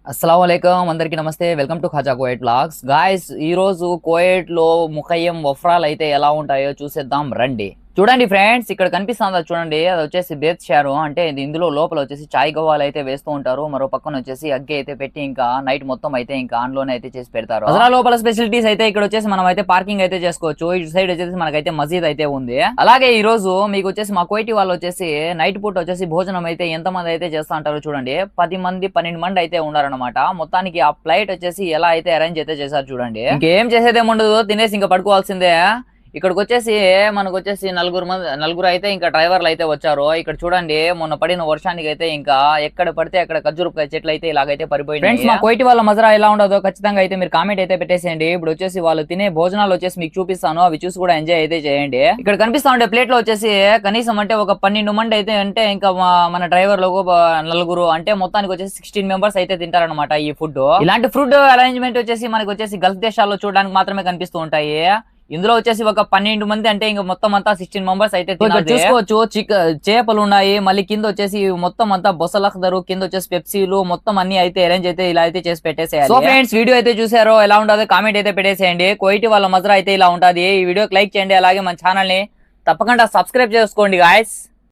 అస్సలాముఅలైకుం అందరికీ నమస్తే welcome to Khaja Koyat vlogs guys ఈ రోజు కోయట్ లో ముఖయ్యం వఫ్రాలు అయితే ఎలా ఉంటాయో చూసేద్దాం రండి. చూడండి ఫ్రెండ్స్, ఇక్కడ కనిపిస్తుందా చూడండి, అది వచ్చేసి బేత్ షారు అంటే ఇందులో లోపల వచ్చేసి చాయ్ గవ్వాలు అయితే వేస్తూ ఉంటారు. మరో పక్కన వచ్చేసి అగ్గి అయితే పెట్టి ఇంకా నైట్ మొత్తం అయితే ఇంకా ఆన్ లోనే అయితే చేసి పెడతారు. అసలు లోపల స్పెషాలిటీస్ అయితే ఇక్కడ వచ్చేసి మనం అయితే పార్కింగ్ అయితే చేసుకోవచ్చు. ఇటు సైడ్ వచ్చేసి మనకైతే మసీద్ అయితే ఉంది. అలాగే ఈ రోజు మీకు వచ్చేసి మా కోయిటి వాళ్ళు వచ్చేసి నైట్ పూట వచ్చేసి భోజనం అయితే ఎంత మంది అయితే చేస్తా అంటారు చూడండి, 10 మంది 12 మంది అయితే ఉన్నారనమాట. మొత్తానికి ఆ ఫ్లైట్ వచ్చేసి ఎలా అయితే అరేంజ్ అయితే చేశారు చూడండి. ఇంకేం చేసేదేముండదు, తినేసి ఇంకా పడుకోవాల్సిందే. ఇక్కడికి వచ్చేసి మనకు వచ్చేసి నలుగురు అయితే ఇంకా డ్రైవర్లు అయితే వచ్చారు. ఇక్కడ చూడండి, మొన్న పడిన వర్షానికి అయితే ఇంకా ఎక్కడ పడితే అక్కడ ఖర్జూరకాయ చెట్లు అయితే ఇలాగైతే పడిపోయింది. ఫ్రెండ్స్, మా కోయిటి వాళ్ళ మజరా ఎలా ఉండదో ఖచ్చితంగా అయితే మీరు కామెంట్ అయితే పెట్టేసేయండి. ఇప్పుడు వచ్చేసి వాళ్ళు తినే భోజనాలు వచ్చేసి మీకు చూపిస్తాను, అవి చూసి కూడా ఎంజాయ్ అయితే చేయండి. ఇక్కడ కనిపిస్తా ఉండే ప్లేట్ లో వచ్చేసి కనీసం అంటే ఒక 12 మంది అయితే అంటే ఇంకా మన డ్రైవర్ లో నలుగురు అంటే మొత్తానికి వచ్చేసి 16 మెంబర్స్ అయితే తింటారనమాట ఈ ఫుడ్. ఇలాంటి ఫుడ్ అరేంజ్మెంట్ వచ్చేసి మనకి వచ్చేసి గల్ఫ్ దేశాల్లో చూడడానికి మాత్రమే కనిపిస్తూ ఉంటాయి. ఇందులో వచ్చేసి ఒక 12 మంది అంటే ఇంకా మొత్తం అంతా 16 మెంబర్స్ అయితే చూసుకోవచ్చు. చేపలు ఉన్నాయి, మళ్ళీ కింద వచ్చేసి మొత్తం అంతా బొసలఖదరు, కింద వచ్చేసి పెప్సీలు మొత్తం అన్ని అయితే అరేంజ్ అయితే ఇలా అయితే చేసి పెట్టేసేయాలి. సో ఫ్రెండ్స్, వీడియో అయితే చూసారో ఎలా ఉండదో కామెంట్ అయితే పెట్టేసేయండి. కోయిటి వాళ్ళ మజరా అయితే ఇలా ఉంటది. ఈ వీడియోకి లైక్ చేయండి, అలాగే మన ఛానల్ ని తప్పకుండా సబ్స్క్రైబ్ చేసుకోండి గాయస్.